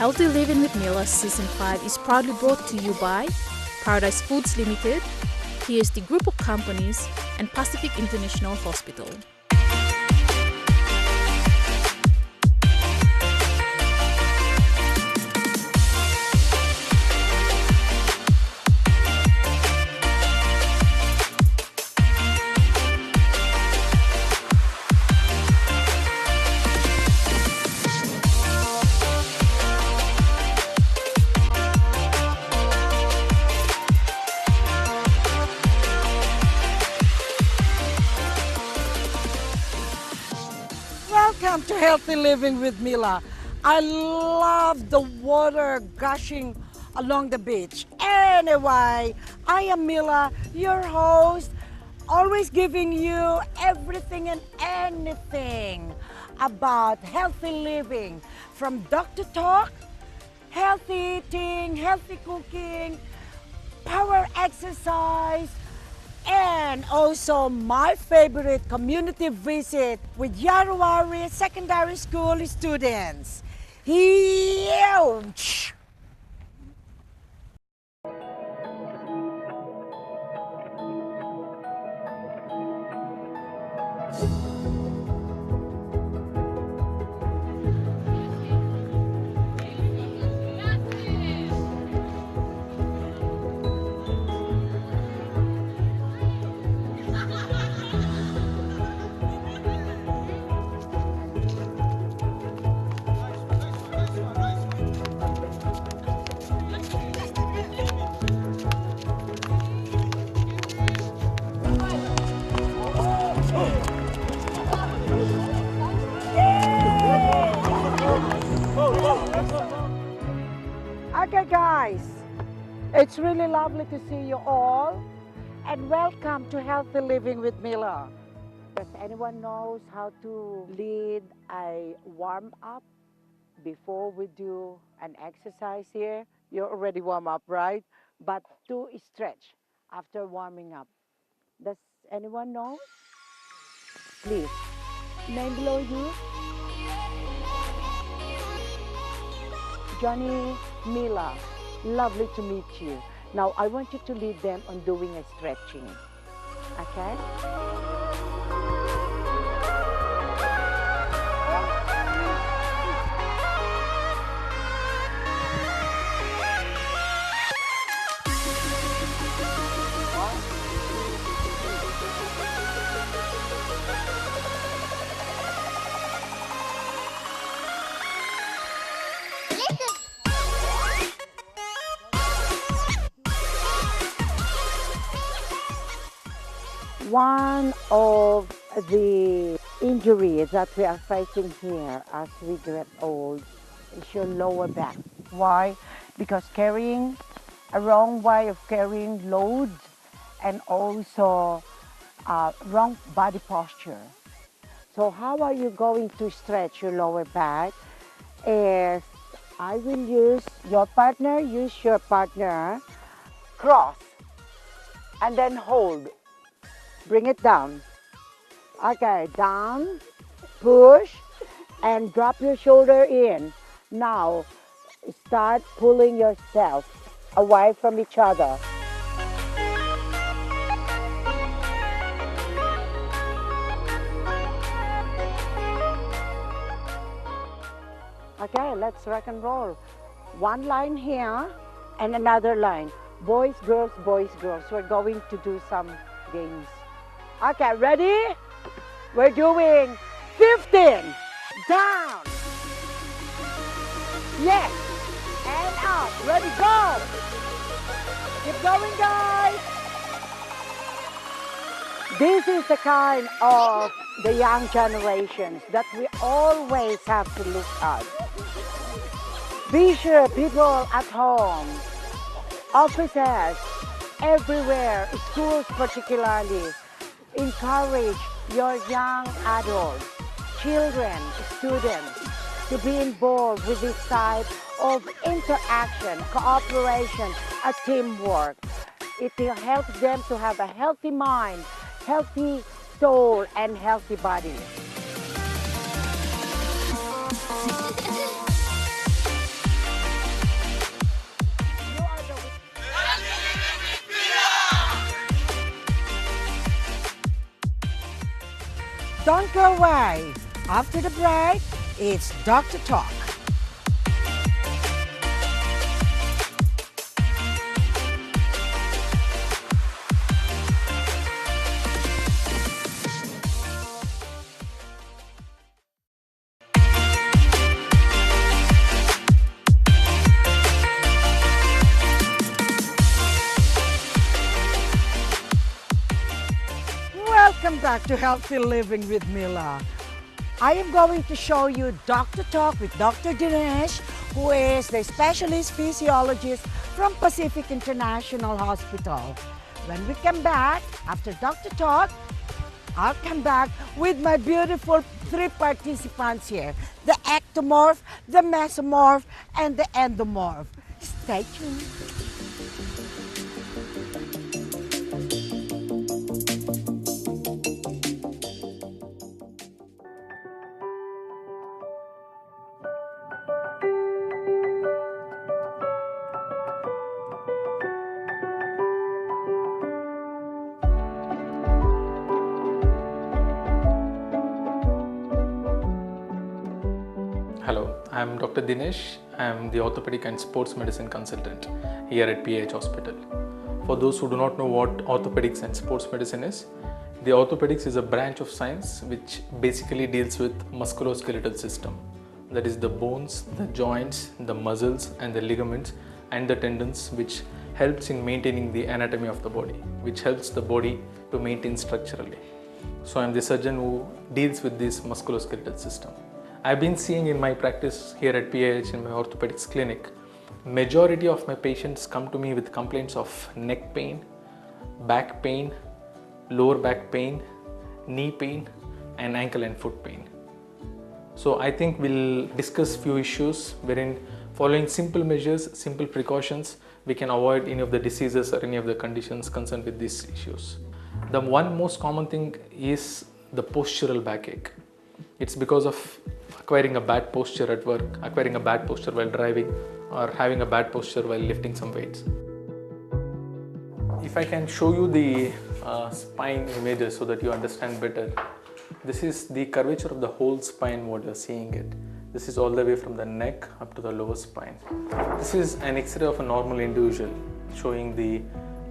Healthy Living with Mila Season 5 is proudly brought to you by Paradise Foods Limited, TSD Group of Companies, and Pacific International Hospital. Welcome to Healthy Living with Mila. I love the water gushing along the beach. Anyway, I am Mila, your host, always giving you everything and anything about healthy living, from doctor talk, healthy eating, healthy cooking, power exercise, and also my favorite community visit with Iarowari Secondary School students. Huge! Okay guys, it's really lovely to see you all, and welcome to Healthy Living with Mila. Does anyone knows how to lead a warm up before we do an exercise here? You're already warm up, right? But to stretch after warming up. Does anyone know? Please, name below you. Johnny, Mila, lovely to meet you. Now I want you to lead them on doing a stretching, okay? One of the injuries that we are facing here as we get old is your lower back. Why? Because carrying a wrong way of carrying loads and also wrong body posture. So how are you going to stretch your lower back? Is I will use your partner, cross, and then hold. Bring it down. Okay, down, push, and drop your shoulder in. Now, start pulling yourself away from each other. Okay, let's rock and roll. One line here and another line. Boys, girls, boys, girls. We're going to do some games. Okay, ready? We're doing 15. Down. Yes. And up. Ready, go. Keep going, guys. This is the kind of the young generations that we always have to look at. Be sure people at home, offices, everywhere, schools particularly, encourage your young adults, children, students to be involved with this type of interaction, cooperation, a teamwork. It will help them to have a healthy mind, healthy soul, and healthy body. away. After the break, it's Doctor Talk. Welcome back to Healthy Living with Mila. I am going to show you Doctor Talk with Dr. Dinesh, who is the specialist physiologist from Pacific International Hospital. When we come back, after Doctor Talk, I'll come back with my beautiful 3 participants here, the ectomorph, the mesomorph, and the endomorph. Stay tuned. Hello, I am Dr. Dinesh. I am the orthopedic and sports medicine consultant here at PH Hospital. For those who do not know what orthopedics and sports medicine is, the orthopedics is a branch of science which basically deals with musculoskeletal system. That is the bones, the joints, the muscles and the ligaments and the tendons, which helps in maintaining the anatomy of the body, which helps the body to maintain structurally. So I am the surgeon who deals with this musculoskeletal system. I've been seeing in my practice here at PIH in my orthopedics clinic, majority of my patients come to me with complaints of neck pain, back pain, lower back pain, knee pain and ankle and foot pain. So I think we'll discuss few issues wherein following simple measures, simple precautions, we can avoid any of the diseases or any of the conditions concerned with these issues. The one most common thing is the postural backache. It's because of acquiring a bad posture at work, acquiring a bad posture while driving, or having a bad posture while lifting some weights. If I can show you the spine images so that you understand better. This is the curvature of the whole spine, what you're seeing it. This is all the way from the neck up to the lower spine. This is an X-ray of a normal individual showing the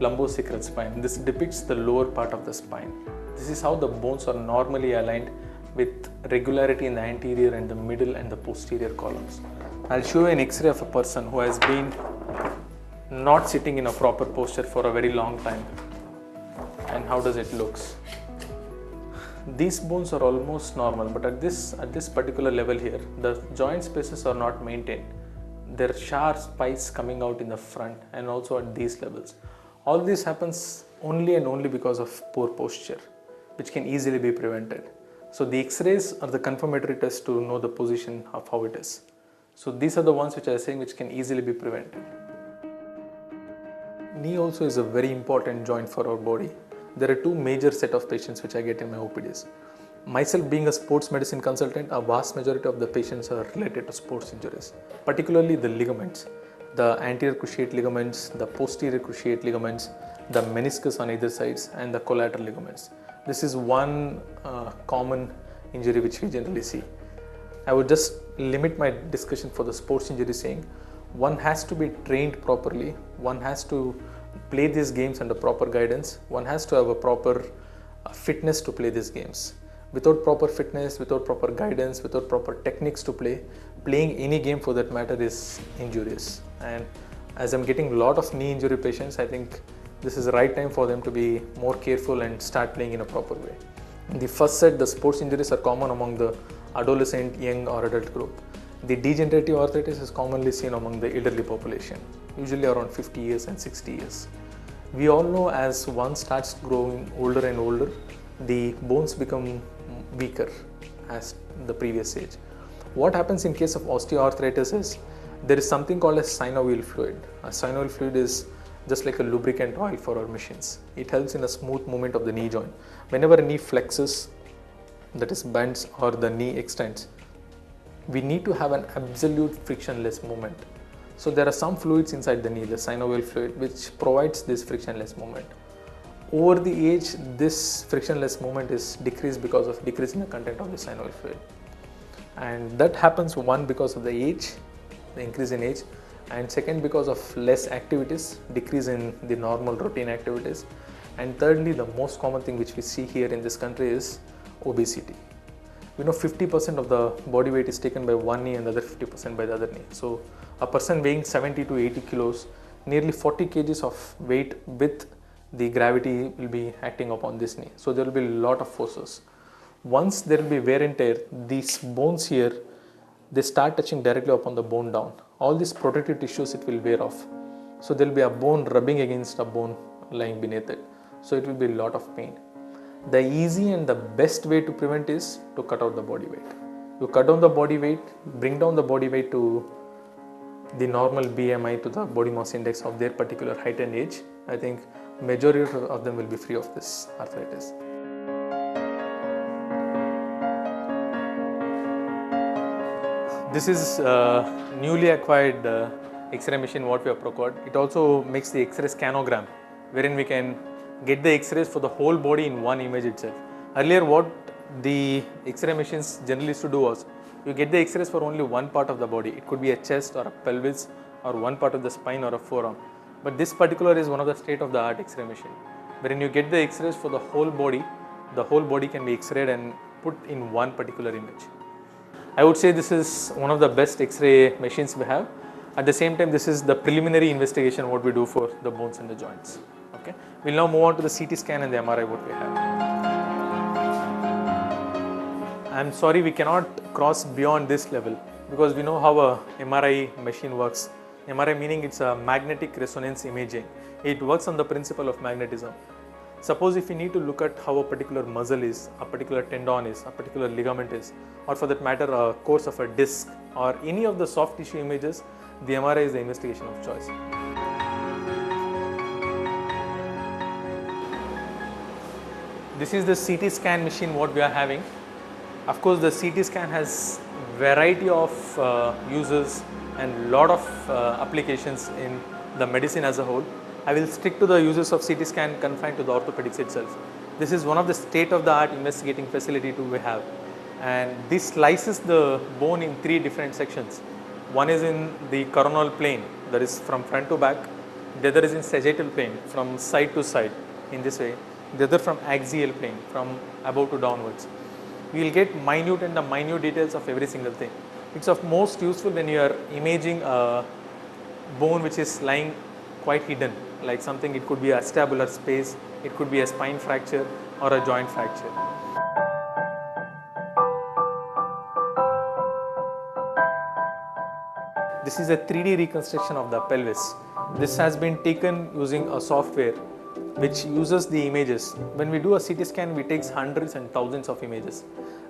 lumbosacral spine. This depicts the lower part of the spine. This is how the bones are normally aligned with regularity in the anterior and the middle and the posterior columns. I'll show you an X-ray of a person who has been not sitting in a proper posture for a very long time. And how does it looks? These bones are almost normal, but at this particular level here, the joint spaces are not maintained. There are sharp spikes coming out in the front and also at these levels. All this happens only and only because of poor posture, which can easily be prevented. So the X-rays are the confirmatory test to know the position of how it is. So these are the ones which I am saying which can easily be prevented. Knee also is a very important joint for our body. There are two major set of patients which I get in my OPDs. Myself being a sports medicine consultant, a vast majority of the patients are related to sports injuries, particularly the ligaments, the anterior cruciate ligaments, the posterior cruciate ligaments, the meniscus on either sides and the collateral ligaments. This is one common injury which we generally see. I would just limit my discussion for the sports injury saying one has to be trained properly, one has to play these games under proper guidance, one has to have a proper fitness to play these games. Without proper fitness, without proper guidance, without proper techniques to play, playing any game for that matter is injurious. And as I'm getting a lot of knee injury patients, I think this is the right time for them to be more careful and start playing in a proper way. In the first set, the sports injuries are common among the adolescent, young or adult group. The degenerative arthritis is commonly seen among the elderly population, usually around 50 years and 60 years. We all know as one starts growing older and older, the bones become weaker as the previous age. What happens in case of osteoarthritis is there is something called a synovial fluid. A synovial fluid is just like a lubricant oil for our machines. It helps in a smooth movement of the knee joint. Whenever a knee flexes, that is bends or the knee extends, we need to have an absolute frictionless movement. So there are some fluids inside the knee, the synovial fluid, which provides this frictionless movement. over the age, this frictionless movement is decreased because of decrease in the content of the synovial fluid. And that happens, one, because of the age, the increase in age, and second, because of less activities, decrease in the normal routine activities, and thirdly, the most common thing which we see here in this country is obesity. We know 50% of the body weight is taken by one knee and the other 50% by the other knee. So a person weighing 70 to 80 kilos, nearly 40 kgs of weight with the gravity will be acting upon this knee. So there will be a lot of forces. Once there will be wear and tear, these bones here, they start touching directly upon the bone down. All these protective tissues, it will wear off. So there will be a bone rubbing against a bone lying beneath it. So it will be a lot of pain. The easy and the best way to prevent is to cut out the body weight. You cut down the body weight, bring down the body weight to the normal BMI, to the body mass index of their particular height and age. I think majority of them will be free of this arthritis. This is newly acquired X-ray machine what we have procured. It also makes the X-ray scanogram, wherein we can get the X-rays for the whole body in one image itself. Earlier, what the X-ray machines generally used to do was, you get the X-rays for only one part of the body. It could be a chest or a pelvis or one part of the spine or a forearm. But this particular is one of the state-of-the-art X-ray machine, wherein you get the X-rays for the whole body. The whole body can be X-rayed and put in one particular image. I would say this is one of the best X-ray machines we have. At the same time, this is the preliminary investigation what we do for the bones and the joints. Okay, we'll now move on to the CT scan and the MRI what we have. I'm sorry, we cannot cross beyond this level because we know how a MRI machine works. MRI meaning it's a magnetic resonance imaging. It works on the principle of magnetism. Suppose if you need to look at how a particular muscle is, a particular tendon is, a particular ligament is, or for that matter a course of a disc or any of the soft tissue images, the MRI is the investigation of choice. This is the CT scan machine what we are having. Of course, the CT scan has variety of uses and lot of applications in the medicine as a whole. I will stick to the uses of CT scan confined to the orthopedics itself. This is one of the state-of-the-art investigating facility we have, and this slices the bone in three different sections. One is in the coronal plane, that is from front to back. The other is in sagittal plane, from side to side in this way. The other from axial plane, from above to downwards. We will get minute and the minute details of every single thing. It's of most useful when you are imaging a bone which is lying quite hidden, like something, it could be a acetabular space, it could be a spine fracture or a joint fracture. This is a 3D reconstruction of the pelvis. This has been taken using a software which uses the images. When we do a CT scan, we take hundreds and thousands of images.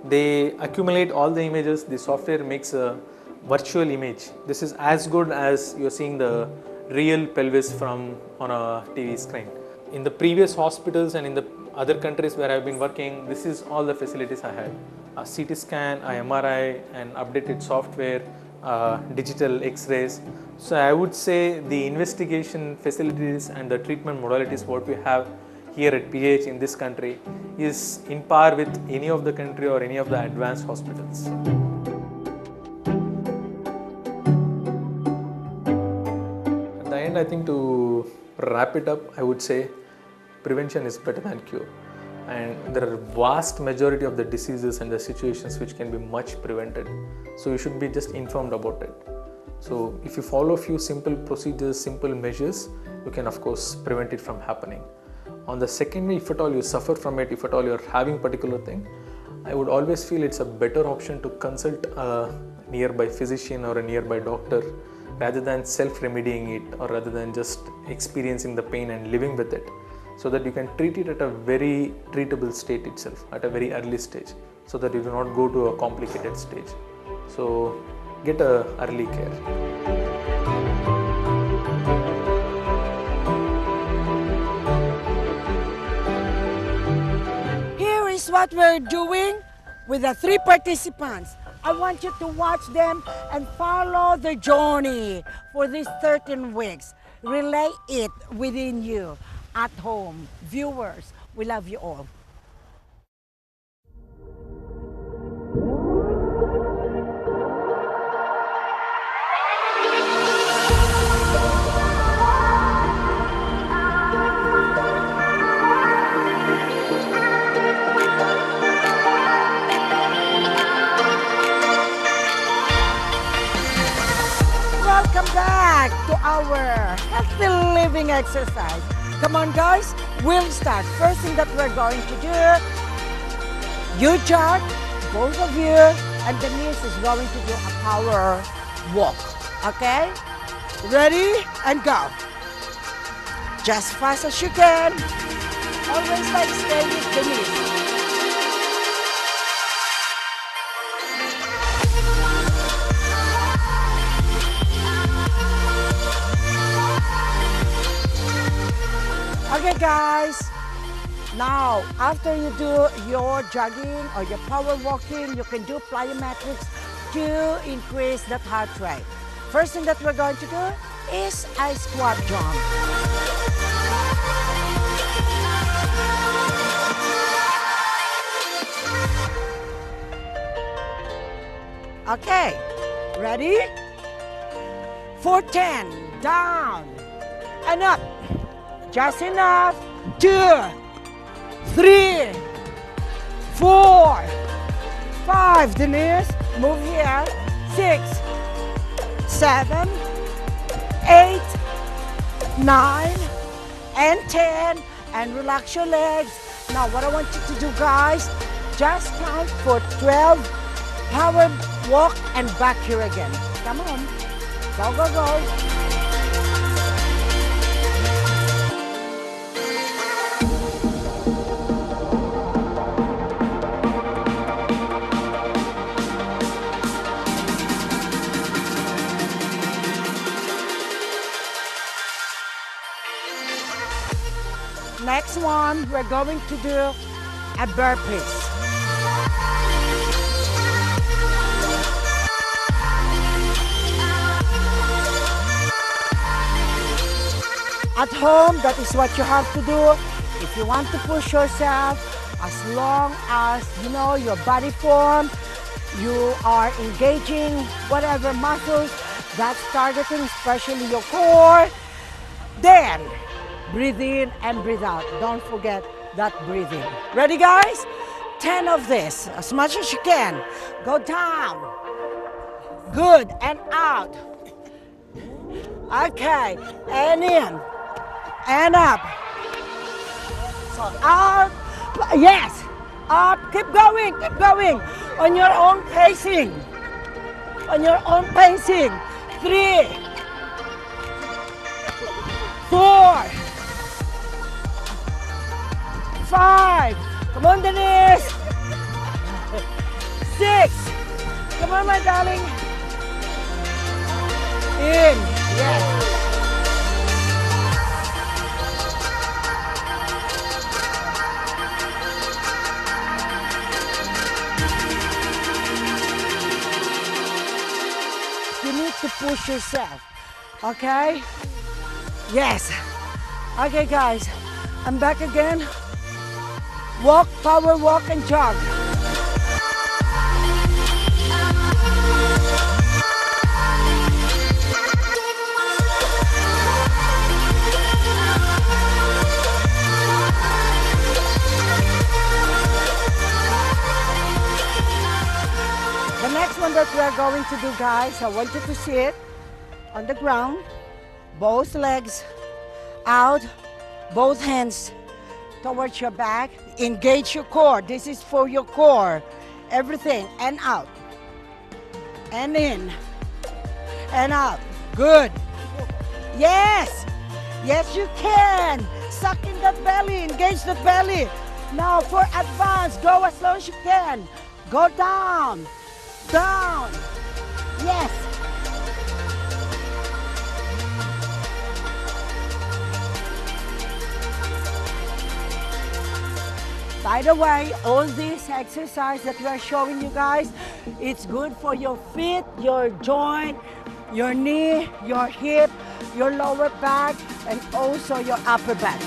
They accumulate all the images, the software makes a virtual image. This is as good as you're seeing the real pelvis from on a TV screen. In the previous hospitals and in the other countries where I've been working, this is all the facilities I had. A CT scan, a MRI, and updated software, digital X-rays. So I would say the investigation facilities and the treatment modalities what we have here at PH in this country is in par with any of the country or any of the advanced hospitals. At the end, I think to wrap it up, I would say prevention is better than cure. And there are vast majority of the diseases and the situations which can be much prevented. So you should be just informed about it. So if you follow a few simple procedures, simple measures, you can of course prevent it from happening. On the second way, if at all you suffer from it, if at all you are having particular thing, I would always feel it's a better option to consult a nearby physician or a nearby doctor rather than self-remedying it or rather than just experiencing the pain and living with it, so that you can treat it at a very treatable state itself, at a very early stage, so that you do not go to a complicated stage. So get a early care. Here is what we're doing with the 3 participants. I want you to watch them and follow the journey for these 13 weeks. Relay it within you. at home. Viewers, we love you all. Welcome back to our healthy living exercise. Come on guys, we'll start. First thing that we're going to do, you jog, both of you, and Denise is going to do a power walk. Okay? Ready? And go. Just fast as you can. Always like stay with Denise. Okay guys, now after you do your jogging or your power walking, you can do plyometrics to increase that heart rate. First thing that we're going to do is a squat jump. Okay, ready? For 10, down and up. Just enough. 2, 3, 4, 5. Denise, move here. 6, 7, 8, 9, and 10. And relax your legs. Now, what I want you to do, guys, just count for 12. Power walk and back here again. Come on. Go, go, go. Next one, we're going to do a burpees. At home, that is what you have to do. If you want to push yourself, as long as you know your body form, you are engaging whatever muscles that's targeting, especially your core, then breathe in and breathe out. Don't forget that breathing. Ready, guys? 10 of this, as much as you can. Go down. Good, and out. Okay, and in, and up. So out, yes, up, keep going, keep going. On your own pacing. On your own pacing. 3, 4, 5. Come on, Denise. 6. Come on, my darling. In. Yes. You need to push yourself. Okay? Yes. Okay, guys. I'm back again. Walk, power walk, and jog. The next one that we are going to do, guys, I want you to sit on the ground, both legs out, both hands towards your back. Engage your core. This is for your core. Everything. And out. And in. And out. Good. Yes. Yes, you can. Suck in that belly. Engage the belly. Now for advance, go as low as you can. Go down. Down. Yes. By the way, all this exercise that we are showing you guys, it's good for your feet, your joint, your knee, your hip, your lower back, and also your upper back.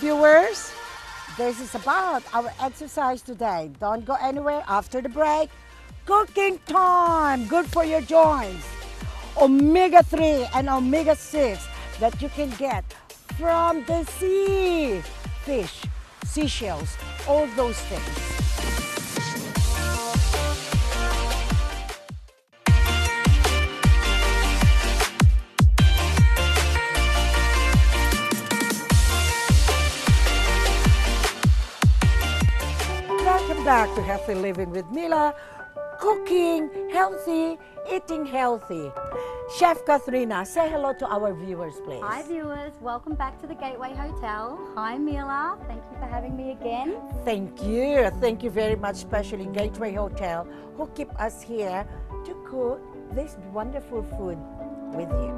viewers, this is about our exercise today. Don't go anywhere after the break. Cooking time, good for your joints. Omega-3 and omega-6 that you can get from the sea. Fish, seashells, all those things. Welcome back to Healthy Living with Mila. Cooking healthy, eating healthy. Chef Katharina, say hello to our viewers, please. Hi viewers, welcome back to the Gateway Hotel. Hi Mila, thank you for having me again. Thank you. Thank you very much, especially Gateway Hotel, who keep us here to cook this wonderful food with you.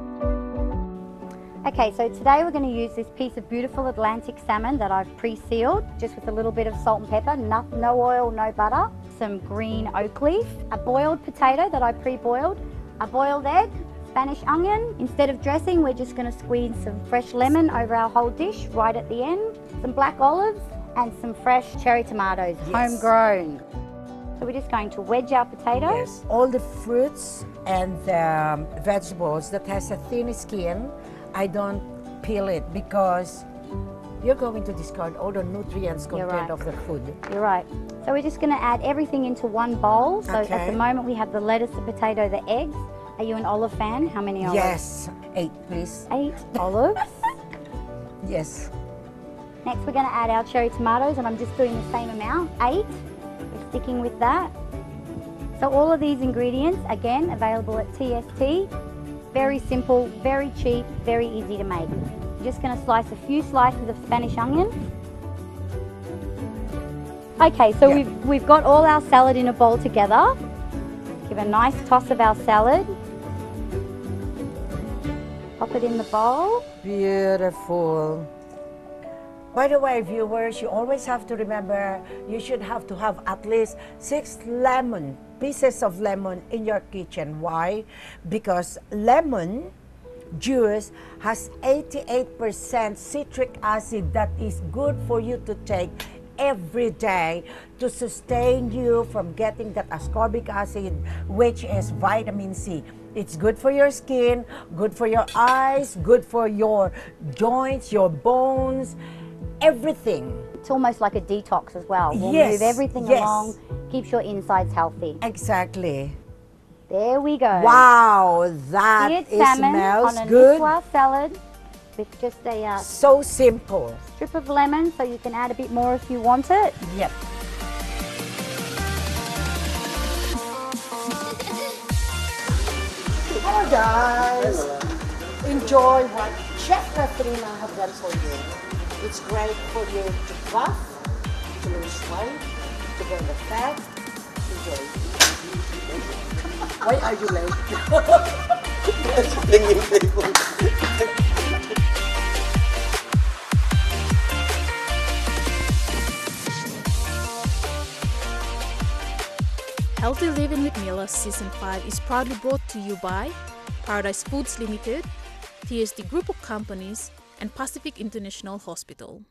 Okay, so today we're going to use this piece of beautiful Atlantic salmon that I've pre-sealed, just with a little bit of salt and pepper, no oil, no butter, some green oak leaf, a boiled potato that I pre-boiled, a boiled egg, Spanish onion. Instead of dressing, we're just going to squeeze some fresh lemon over our whole dish right at the end, some black olives and some fresh cherry tomatoes, homegrown. So we're just going to wedge our potatoes. Yes. All the fruits and the vegetables that has a thin skin, I don't peel it because you're going to discard all the nutrients content of the food. You're right. So we're just going to add everything into one bowl. So at the moment we have the lettuce, the potato, the eggs. Are you an olive fan? How many olives? Yes, 8 please. 8 olives. Yes. Next we're going to add our cherry tomatoes, and I'm just doing the same amount, 8. We're sticking with that. So all of these ingredients, again, available at TST. Very simple, very cheap, very easy to make. I'm just going to slice a few slices of Spanish onion. Okay, so we've got all our salad in a bowl together. Give a nice toss of our salad. Pop it in the bowl. Beautiful. By the way, viewers, you always have to remember you should have to have at least 6 pieces of lemon in your kitchen. Why? Because lemon juice has 88% citric acid that is good for you to take every day to sustain you from getting that ascorbic acid, which is vitamin C. It's good for your skin, good for your eyes, good for your joints, your bones, everything. It's almost like a detox as well. We'll move everything along, keeps your insides healthy. Exactly. There we go. Wow, that salmon smells on a good. Niçoise salad with just a so simple strip of lemon, so you can add a bit more if you want it. Yep. Hello guys. Enjoy what Chef Katharina have done for you. It's great for you to buff, to lose weight, to burn the fat. Enjoy. Why are you late? Healthy Living with Mila Season 5 is proudly brought to you by Paradise Foods Limited, TSD Group of Companies, and Pacific International Hospital.